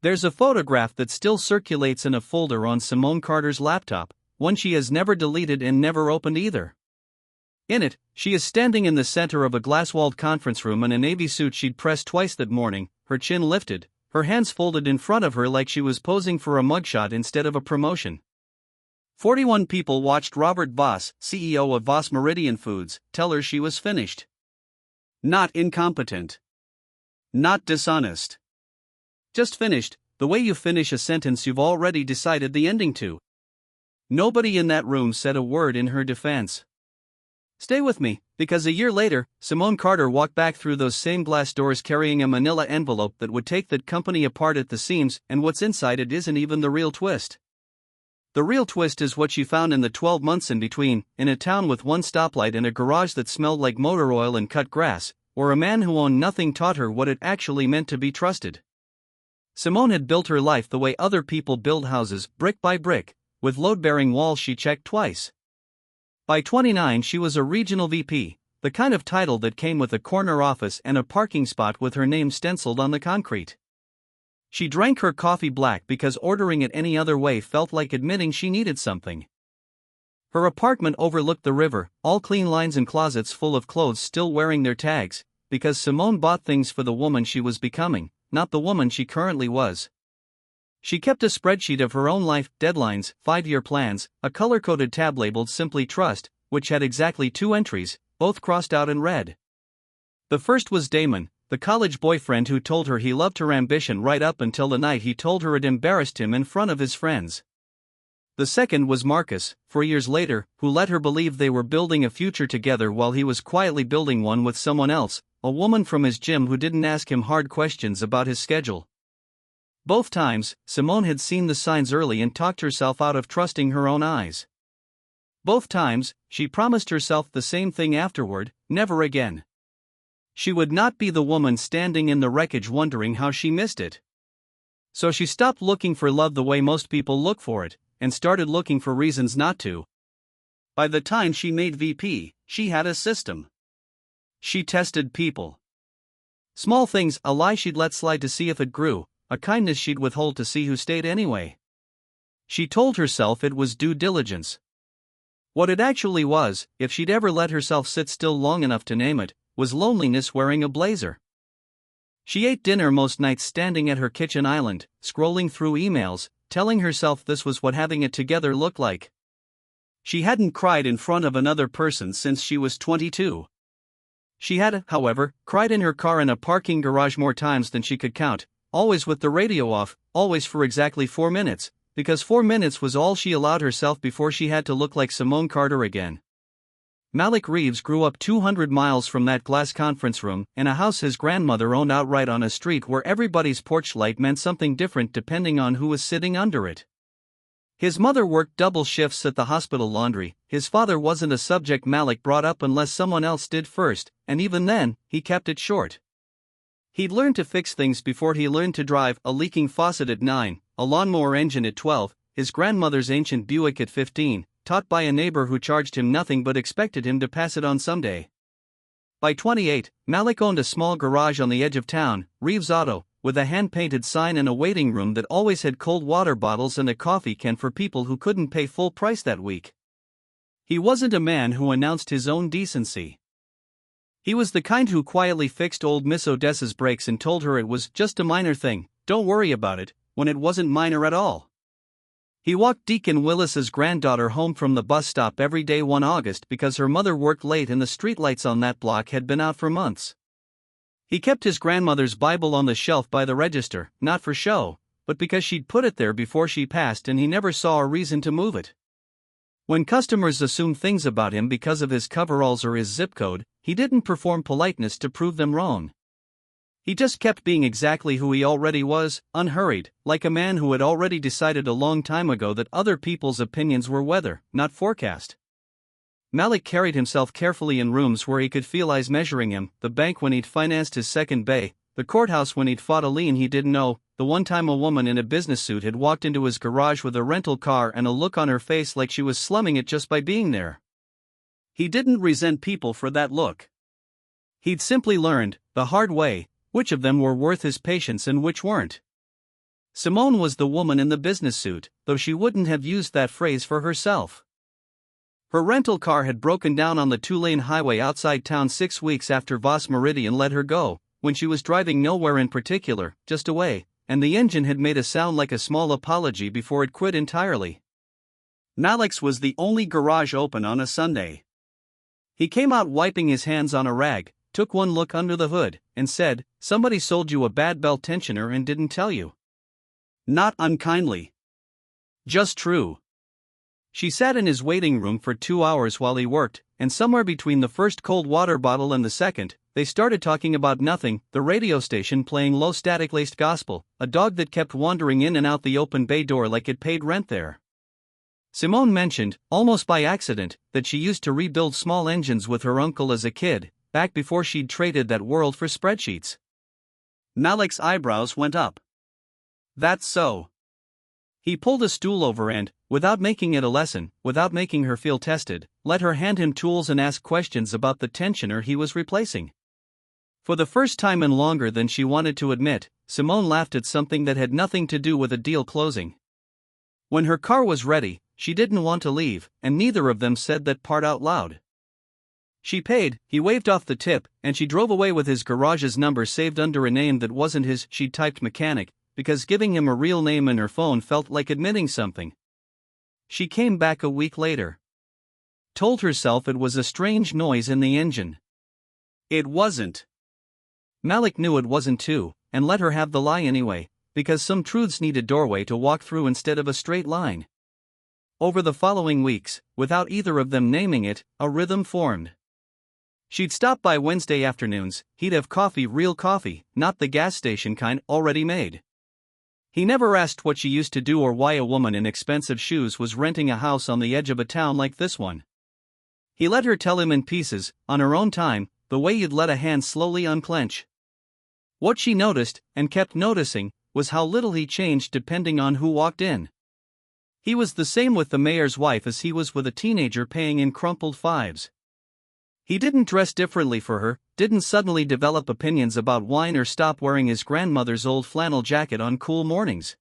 There's a photograph that still circulates in a folder on Simone Carter's laptop, one she has never deleted and never opened either. In it, she is standing in the center of a glass-walled conference room in a navy suit she'd pressed twice that morning, her chin lifted, her hands folded in front of her like she was posing for a mugshot instead of a promotion. 41 people watched Robert Voss, CEO of Voss Meridian Foods, tell her she was finished. Not incompetent. Not dishonest. Just finished, the way you finish a sentence you've already decided the ending to. Nobody in that room said a word in her defense. Stay with me, because a year later, Simone Carter walked back through those same glass doors carrying a manila envelope that would take that company apart at the seams, and what's inside it isn't even the real twist. The real twist is what she found in the 12 months in between, in a town with one stoplight and a garage that smelled like motor oil and cut grass, where a man who owned nothing taught her what it actually meant to be trusted. Simone had built her life the way other people build houses, brick by brick, with load-bearing walls she checked twice. By 29 she was a regional VP, the kind of title that came with a corner office and a parking spot with her name stenciled on the concrete. She drank her coffee black because ordering it any other way felt like admitting she needed something. Her apartment overlooked the river, all clean lines and closets full of clothes still wearing their tags, because Simone bought things for the woman she was becoming, not the woman she currently was. She kept a spreadsheet of her own life, deadlines, 5-year plans, a color-coded tab labeled Simply Trust, which had exactly 2 entries, both crossed out in red. The first was Damon, the college boyfriend who told her he loved her ambition right up until the night he told her it embarrassed him in front of his friends. The second was Marcus, 4 years later, who let her believe they were building a future together while he was quietly building one with someone else, a woman from his gym who didn't ask him hard questions about his schedule. Both times, Simone had seen the signs early and talked herself out of trusting her own eyes. Both times, she promised herself the same thing afterward: never again. She would not be the woman standing in the wreckage wondering how she missed it. So she stopped looking for love the way most people look for it, and started looking for reasons not to. By the time she made VP, she had a system. She tested people. Small things, a lie she'd let slide to see if it grew, a kindness she'd withhold to see who stayed anyway. She told herself it was due diligence. What it actually was, if she'd ever let herself sit still long enough to name it, was loneliness wearing a blazer. She ate dinner most nights standing at her kitchen island, scrolling through emails, telling herself this was what having it together looked like. She hadn't cried in front of another person since she was 22. She had, however, cried in her car in a parking garage more times than she could count, always with the radio off, always for exactly 4 minutes, because 4 minutes was all she allowed herself before she had to look like Simone Carter again. Malik Reeves grew up 200 miles from that glass conference room, in a house his grandmother owned outright on a street where everybody's porch light meant something different depending on who was sitting under it. His mother worked double shifts at the hospital laundry. His father wasn't a subject Malik brought up unless someone else did first, and even then, he kept it short. He'd learned to fix things before he learned to drive: a leaking faucet at 9, a lawnmower engine at 12, his grandmother's ancient Buick at 15, taught by a neighbor who charged him nothing but expected him to pass it on someday. By 28, Malik owned a small garage on the edge of town, Reeves Auto, with a hand-painted sign and a waiting room that always had cold water bottles and a coffee can for people who couldn't pay full price that week. He wasn't a man who announced his own decency. He was the kind who quietly fixed old Miss Odessa's brakes and told her it was just a minor thing, don't worry about it, when it wasn't minor at all. He walked Deacon Willis's granddaughter home from the bus stop every day one August because her mother worked late and the streetlights on that block had been out for months. He kept his grandmother's Bible on the shelf by the register, not for show, but because she'd put it there before she passed and he never saw a reason to move it. When customers assumed things about him because of his coveralls or his zip code, he didn't perform politeness to prove them wrong. He just kept being exactly who he already was, unhurried, like a man who had already decided a long time ago that other people's opinions were weather, not forecast. Malik carried himself carefully in rooms where he could feel eyes measuring him: the bank when he'd financed his second bay, the courthouse when he'd fought a lien he didn't know, the one time a woman in a business suit had walked into his garage with a rental car and a look on her face like she was slumming it just by being there. He didn't resent people for that look. He'd simply learned, the hard way, which of them were worth his patience and which weren't. Simone was the woman in the business suit, though she wouldn't have used that phrase for herself. Her rental car had broken down on the two-lane highway outside town 6 weeks after Voss Meridian let her go, when she was driving nowhere in particular, just away, and the engine had made a sound like a small apology before it quit entirely. Malik's was the only garage open on a Sunday. He came out wiping his hands on a rag, took one look under the hood, and said, "Somebody sold you a bad belt tensioner and didn't tell you." Not unkindly. Just true. She sat in his waiting room for 2 hours while he worked, and somewhere between the first cold water bottle and the second, they started talking about nothing, the radio station playing low static-laced gospel, a dog that kept wandering in and out the open bay door like it paid rent there. Simone mentioned, almost by accident, that she used to rebuild small engines with her uncle as a kid, back before she'd traded that world for spreadsheets. Malik's eyebrows went up. That's so. He pulled a stool over and, without making it a lesson, without making her feel tested, let her hand him tools and ask questions about the tensioner he was replacing. For the first time in longer than she wanted to admit, Simone laughed at something that had nothing to do with a deal closing. When her car was ready, she didn't want to leave, and neither of them said that part out loud. She paid, he waved off the tip, and she drove away with his garage's number saved under a name that wasn't his. She typed mechanic, because giving him a real name in her phone felt like admitting something. She came back a week later. Told herself it was a strange noise in the engine. It wasn't. Malik knew it wasn't too, and let her have the lie anyway, because some truths need a doorway to walk through instead of a straight line. Over the following weeks, without either of them naming it, a rhythm formed. She'd stop by Wednesday afternoons, he'd have coffee, real coffee, not the gas station kind, already made. He never asked what she used to do or why a woman in expensive shoes was renting a house on the edge of a town like this one. He let her tell him in pieces, on her own time, the way you'd let a hand slowly unclench. What she noticed, and kept noticing, was how little he changed depending on who walked in. He was the same with the mayor's wife as he was with a teenager paying in crumpled fives. He didn't dress differently for her, didn't suddenly develop opinions about wine or stop wearing his grandmother's old flannel jacket on cool mornings.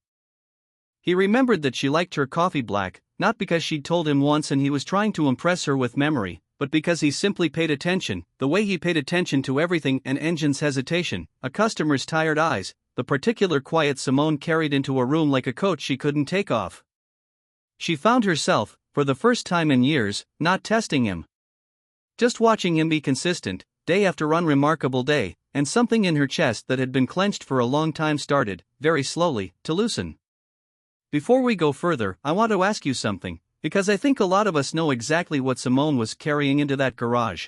He remembered that she liked her coffee black, not because she'd told him once and he was trying to impress her with memory, but because he simply paid attention, the way he paid attention to everything: an engine's hesitation, a customer's tired eyes, the particular quiet Simone carried into a room like a coat she couldn't take off. She found herself, for the first time in years, not testing him. Just watching him be consistent, day after unremarkable day, and something in her chest that had been clenched for a long time started, very slowly, to loosen. Before we go further, I want to ask you something, because I think a lot of us know exactly what Simone was carrying into that garage.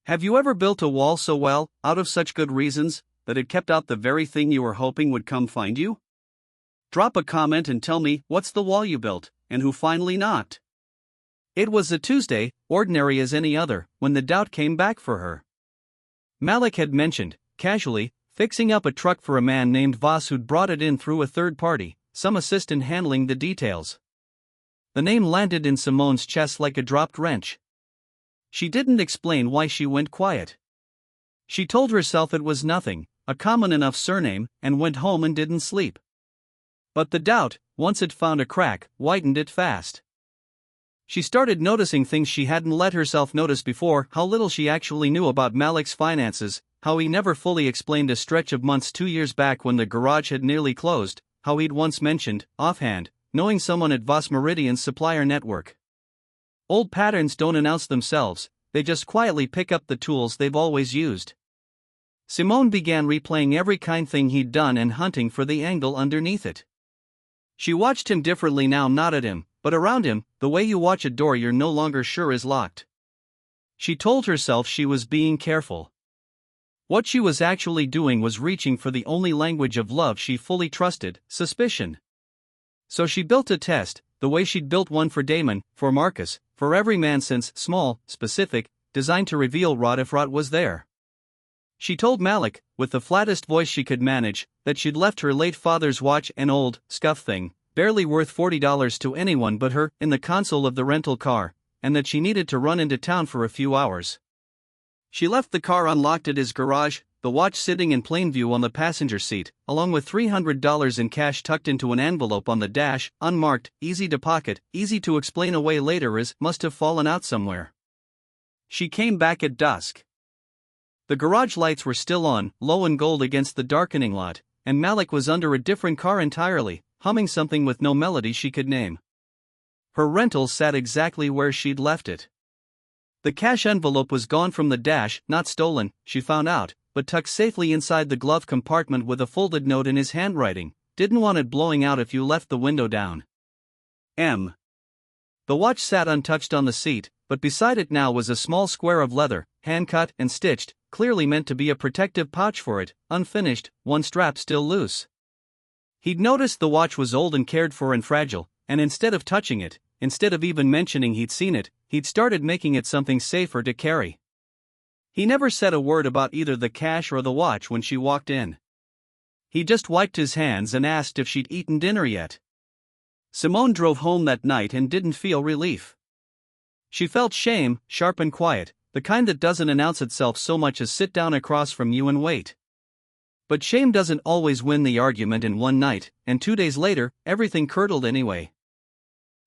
Have you ever built a wall so well, out of such good reasons, that it kept out the very thing you were hoping would come find you? Drop a comment and tell me what's the wall you built, and who finally knocked. It was a Tuesday, ordinary as any other, when the doubt came back for her. Malik had mentioned, casually, fixing up a truck for a man named Voss who'd brought it in through a third party, some assistant handling the details. The name landed in Simone's chest like a dropped wrench. She didn't explain why she went quiet. She told herself it was nothing, a common enough surname, and went home and didn't sleep. But the doubt, once it found a crack, widened it fast. She started noticing things she hadn't let herself notice before: how little she actually knew about Malik's finances, how he never fully explained a stretch of months 2 years back when the garage had nearly closed, how he'd once mentioned, offhand, knowing someone at Voss Meridian's supplier network. Old patterns don't announce themselves, they just quietly pick up the tools they've always used. Simone began replaying every kind thing he'd done and hunting for the angle underneath it. She watched him differently now, not at him, but around him, the way you watch a door you're no longer sure is locked. She told herself she was being careful. What she was actually doing was reaching for the only language of love she fully trusted: suspicion. So she built a test, the way she'd built one for Damon, for Marcus, for every man since, small, specific, designed to reveal rot if rot was there. She told Malik, with the flattest voice she could manage, that she'd left her late father's watch, an old, scuff thing, barely worth $40 to anyone but her, in the console of the rental car, and that she needed to run into town for a few hours. She left the car unlocked at his garage, the watch sitting in plain view on the passenger seat, along with $300 in cash tucked into an envelope on the dash, unmarked, easy to pocket, easy to explain away later as must have fallen out somewhere. She came back at dusk. The garage lights were still on, low and gold against the darkening lot, and Malik was under a different car entirely, humming something with no melody she could name. Her rental sat exactly where she'd left it. The cash envelope was gone from the dash, not stolen, she found out, but tucked safely inside the glove compartment with a folded note in his handwriting. Didn't want it blowing out if you left the window down. M. The watch sat untouched on the seat, but beside it now was a small square of leather, hand-cut and stitched, clearly meant to be a protective pouch for it, unfinished, one strap still loose. He'd noticed the watch was old and cared for and fragile, and instead of touching it, instead of even mentioning he'd seen it, he'd started making it something safer to carry. He never said a word about either the cash or the watch when she walked in. He just wiped his hands and asked if she'd eaten dinner yet. Simone drove home that night and didn't feel relief. She felt shame, sharp and quiet, the kind that doesn't announce itself so much as sit down across from you and wait. But shame doesn't always win the argument in one night, and 2 days later, everything curdled anyway.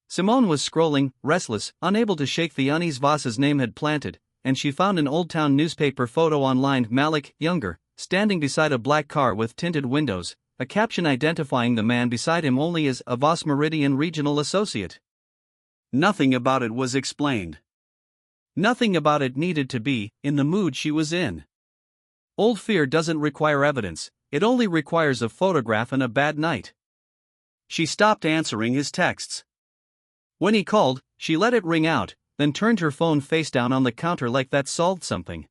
Simone was scrolling, restless, unable to shake the unease Voss's name had planted, and she found an Old Town newspaper photo online, Malik, younger, standing beside a black car with tinted windows, a caption identifying the man beside him only as a Voss Meridian regional associate. Nothing about it was explained. Nothing about it needed to be, in the mood she was in. Old fear doesn't require evidence, it only requires a photograph and a bad night. She stopped answering his texts. When he called, she let it ring out, then turned her phone face down on the counter like that solved something.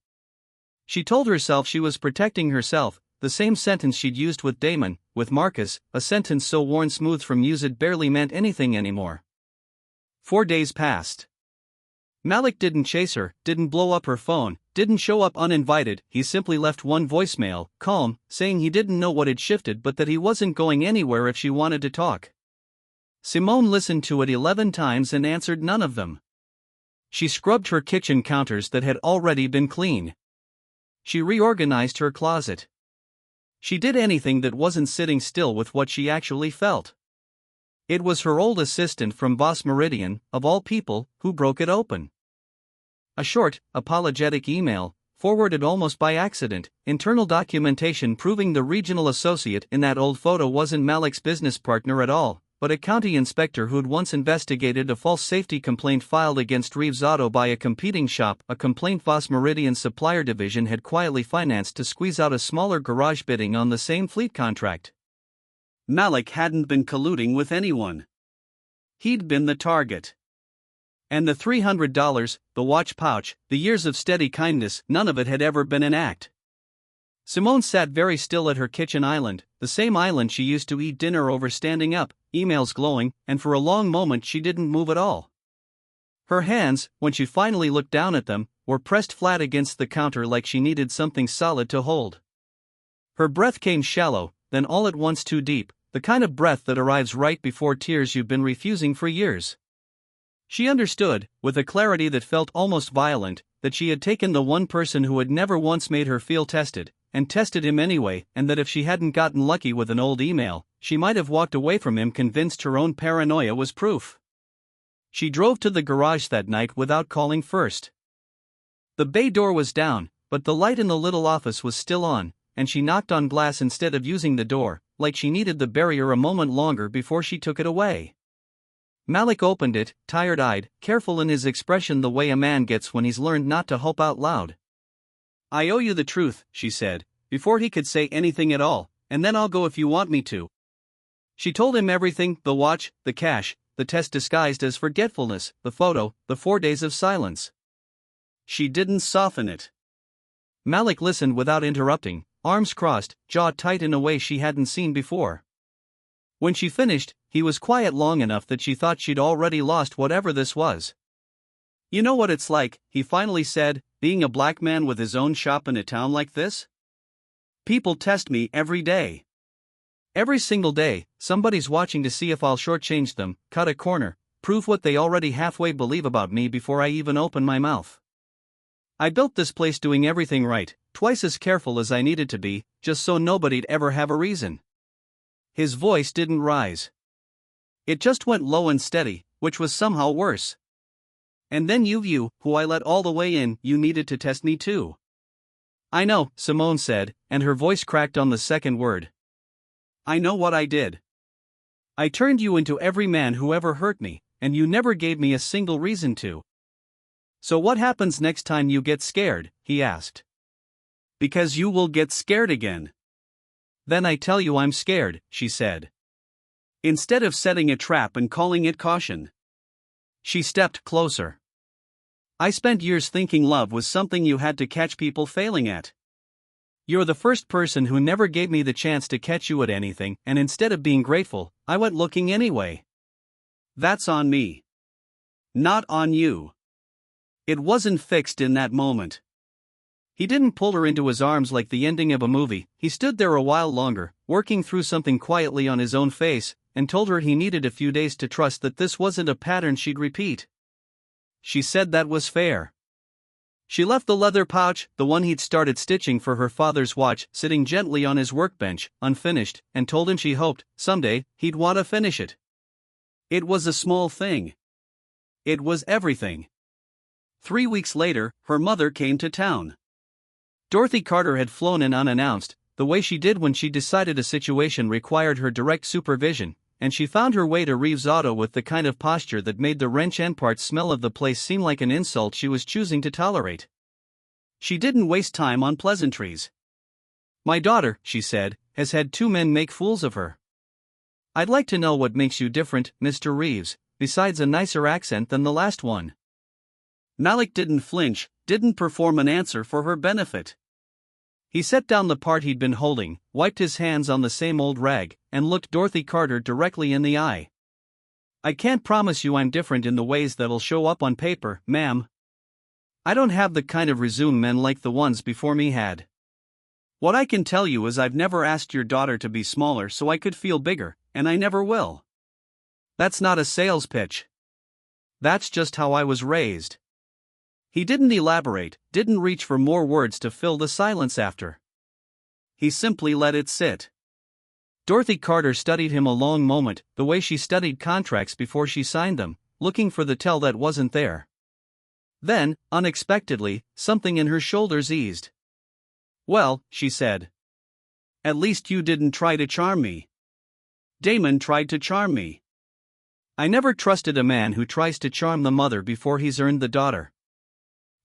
She told herself she was protecting herself, the same sentence she'd used with Damon, with Marcus, a sentence so worn smooth from use it barely meant anything anymore. 4 days passed. Malik didn't chase her, didn't blow up her phone, didn't show up uninvited. He simply left one voicemail, calm, saying he didn't know what had shifted but that he wasn't going anywhere if she wanted to talk. Simone listened to it 11 times and answered none of them. She scrubbed her kitchen counters that had already been clean. She reorganized her closet. She did anything that wasn't sitting still with what she actually felt. It was her old assistant from Voss Meridian, of all people, who broke it open. A short, apologetic email, forwarded almost by accident, internal documentation proving the regional associate in that old photo wasn't Malik's business partner at all, but a county inspector who'd once investigated a false safety complaint filed against Reeves Auto by a competing shop, a complaint Voss Meridian's supplier division had quietly financed to squeeze out a smaller garage bidding on the same fleet contract. Malik hadn't been colluding with anyone. He'd been the target. And the $300, the watch pouch, the years of steady kindness, none of it had ever been an act. Simone sat very still at her kitchen island, the same island she used to eat dinner over standing up, emails glowing, and for a long moment she didn't move at all. Her hands, when she finally looked down at them, were pressed flat against the counter like she needed something solid to hold. Her breath came shallow, then all at once too deep, the kind of breath that arrives right before tears you've been refusing for years. She understood, with a clarity that felt almost violent, that she had taken the one person who had never once made her feel tested, and tested him anyway, and that if she hadn't gotten lucky with an old email, she might have walked away from him convinced her own paranoia was proof. She drove to the garage that night without calling first. The bay door was down, but the light in the little office was still on, and she knocked on glass instead of using the door, like she needed the barrier a moment longer before she took it away. Malik opened it, tired-eyed, careful in his expression the way a man gets when he's learned not to hope out loud. "I owe you the truth," she said, before he could say anything at all, "and then I'll go if you want me to." She told him everything, the watch, the cash, the test disguised as forgetfulness, the photo, the 4 days of silence. She didn't soften it. Malik listened without interrupting, arms crossed, jaw tight in a way she hadn't seen before. When she finished, he was quiet long enough that she thought she'd already lost whatever this was. "You know what it's like," he finally said, "being a black man with his own shop in a town like this? People test me every day. Every single day, somebody's watching to see if I'll shortchange them, cut a corner, prove what they already halfway believe about me before I even open my mouth. I built this place doing everything right, twice as careful as I needed to be, just so nobody'd ever have a reason. His voice didn't rise. It just went low and steady, which was somehow worse. And then you, who I let all the way in, you needed to test me too. I know, Simone said, and her voice cracked on the second word. I know what I did. I turned you into every man who ever hurt me, and you never gave me a single reason to. So what happens next time you get scared? He asked. Because you will get scared again. Then I tell you I'm scared, she said. Instead of setting a trap and calling it caution. She stepped closer. I spent years thinking love was something you had to catch people failing at. You're the first person who never gave me the chance to catch you at anything, and instead of being grateful, I went looking anyway. That's on me. Not on you. It wasn't fixed in that moment. He didn't pull her into his arms like the ending of a movie. He stood there a while longer, working through something quietly on his own face, and told her he needed a few days to trust that this wasn't a pattern she'd repeat. She said that was fair. She left the leather pouch, the one he'd started stitching for her father's watch, sitting gently on his workbench, unfinished, and told him she hoped, someday, he'd want to finish it. It was a small thing. It was everything. 3 weeks later, her mother came to town. Dorothy Carter had flown in unannounced, the way she did when she decided a situation required her direct supervision, and she found her way to Reeves' Auto with the kind of posture that made the wrench and parts smell of the place seem like an insult she was choosing to tolerate. She didn't waste time on pleasantries. My daughter, she said, has had 2 men make fools of her. I'd like to know what makes you different, Mr. Reeves, besides a nicer accent than the last one. Malik didn't flinch, didn't perform an answer for her benefit. He set down the part he'd been holding, wiped his hands on the same old rag, and looked Dorothy Carter directly in the eye. I can't promise you I'm different in the ways that'll show up on paper, ma'am. I don't have the kind of resume men like the ones before me had. What I can tell you is I've never asked your daughter to be smaller so I could feel bigger, and I never will. That's not a sales pitch. That's just how I was raised. He didn't elaborate, didn't reach for more words to fill the silence after. He simply let it sit. Dorothy Carter studied him a long moment, the way she studied contracts before she signed them, looking for the tell that wasn't there. Then, unexpectedly, something in her shoulders eased. Well, she said. At least you didn't try to charm me. Damon tried to charm me. I never trusted a man who tries to charm the mother before he's earned the daughter.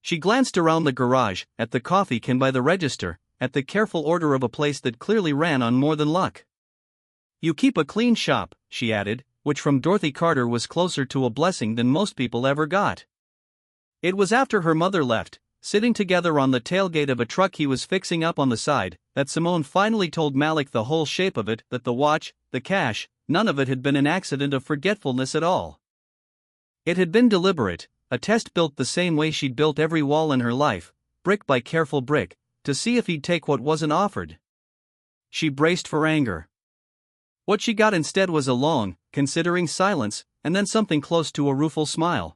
She glanced around the garage, at the coffee can by the register, at the careful order of a place that clearly ran on more than luck. You keep a clean shop, she added, which from Dorothy Carter was closer to a blessing than most people ever got. It was after her mother left, sitting together on the tailgate of a truck he was fixing up on the side, that Simone finally told Malik the whole shape of it, that the watch, the cash, none of it had been an accident of forgetfulness at all. It had been deliberate, a test built the same way she'd built every wall in her life, brick by careful brick, to see if he'd take what wasn't offered. She braced for anger. What she got instead was a long, considering silence, and then something close to a rueful smile.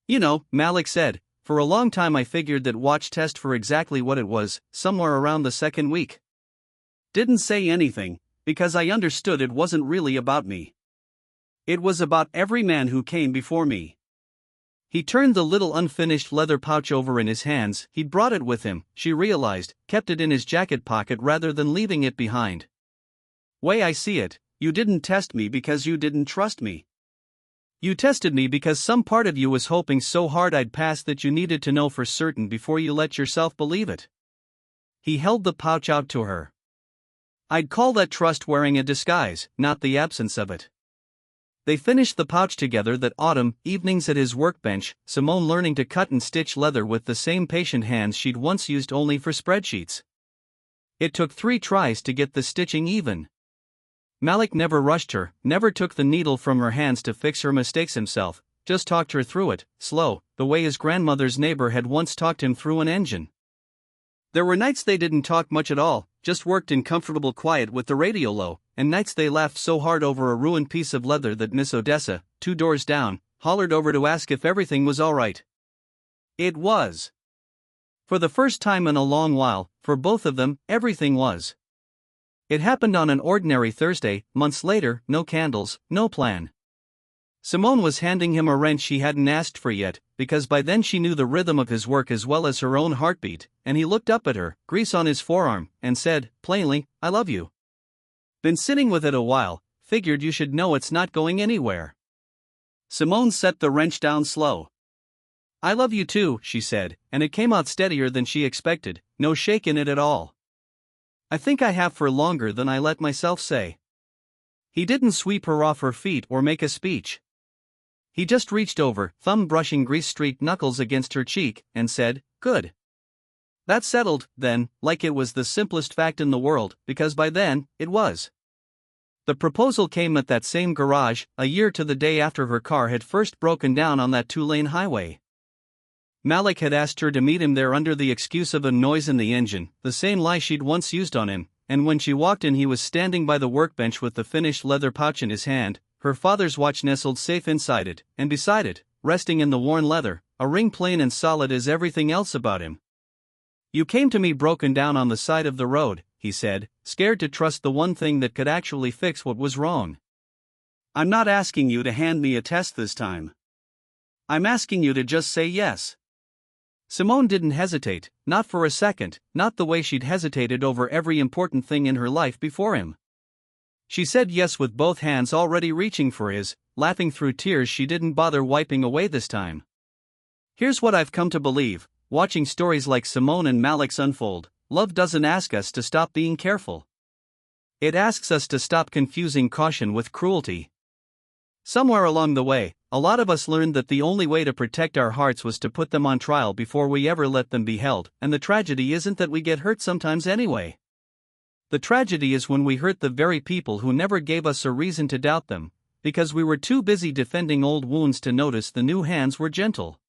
You know, Malik said, for a long time I figured that watch test for exactly what it was, somewhere around the second week. Didn't say anything, because I understood it wasn't really about me. It was about every man who came before me. He turned the little unfinished leather pouch over in his hands. He'd brought it with him, she realized, kept it in his jacket pocket rather than leaving it behind. Way I see it, you didn't test me because you didn't trust me. You tested me because some part of you was hoping so hard I'd pass that you needed to know for certain before you let yourself believe it. He held the pouch out to her. I'd call that trust wearing a disguise, not the absence of it. They finished the pouch together that autumn, evenings at his workbench, Simone learning to cut and stitch leather with the same patient hands she'd once used only for spreadsheets. It took 3 tries to get the stitching even. Malik never rushed her, never took the needle from her hands to fix her mistakes himself, just talked her through it, slow, the way his grandmother's neighbor had once talked him through an engine. There were nights they didn't talk much at all, just worked in comfortable quiet with the radio low, and nights they laughed so hard over a ruined piece of leather that Miss Odessa, 2 doors down, hollered over to ask if everything was all right. It was. For the first time in a long while, for both of them, everything was. It happened on an ordinary Thursday, months later, no candles, no plan. Simone was handing him a wrench he hadn't asked for yet, because by then she knew the rhythm of his work as well as her own heartbeat, and he looked up at her, grease on his forearm, and said, plainly, I love you. Been sitting with it a while, figured you should know it's not going anywhere. Simone set the wrench down slow. I love you too, she said, and it came out steadier than she expected, no shake in it at all. I think I have for longer than I let myself say. He didn't sweep her off her feet or make a speech. He just reached over, thumb brushing grease-streaked knuckles against her cheek, and said, good. That settled, then, like it was the simplest fact in the world, because by then, it was. The proposal came at that same garage, a year to the day after her car had first broken down on that 2-lane highway. Malik had asked her to meet him there under the excuse of a noise in the engine, the same lie she'd once used on him, and when she walked in he was standing by the workbench with the finished leather pouch in his hand, her father's watch nestled safe inside it, and beside it, resting in the worn leather, a ring plain and solid as everything else about him. You came to me broken down on the side of the road, he said, scared to trust the one thing that could actually fix what was wrong. I'm not asking you to hand me a test this time. I'm asking you to just say yes. Simone didn't hesitate, not for a second, not the way she'd hesitated over every important thing in her life before him. She said yes with both hands already reaching for his, laughing through tears she didn't bother wiping away this time. Here's what I've come to believe, watching stories like Simone and Malik's unfold, love doesn't ask us to stop being careful. It asks us to stop confusing caution with cruelty. Somewhere along the way, a lot of us learned that the only way to protect our hearts was to put them on trial before we ever let them be held, and the tragedy isn't that we get hurt sometimes anyway. The tragedy is when we hurt the very people who never gave us a reason to doubt them, because we were too busy defending old wounds to notice the new hands were gentle.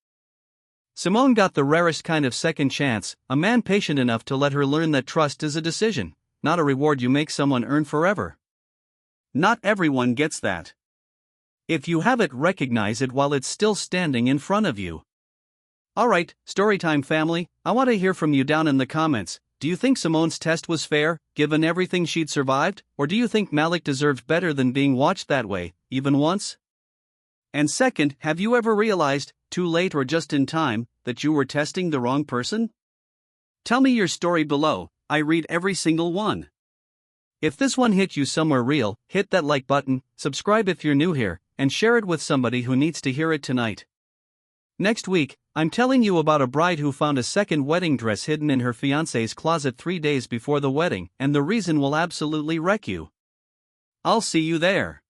Simone got the rarest kind of second chance, a man patient enough to let her learn that trust is a decision, not a reward you make someone earn forever. Not everyone gets that. If you have it, recognize it while it's still standing in front of you. Alright, storytime family, I want to hear from you down in the comments. Do you think Simone's test was fair, given everything she'd survived, or do you think Malik deserved better than being watched that way, even once? And second, have you ever realized, too late or just in time, that you were testing the wrong person? Tell me your story below, I read every single one. If this one hit you somewhere real, hit that like button, subscribe if you're new here, and share it with somebody who needs to hear it tonight. Next week, I'm telling you about a bride who found a second wedding dress hidden in her fiancé's closet 3 days before the wedding, and the reason will absolutely wreck you. I'll see you there.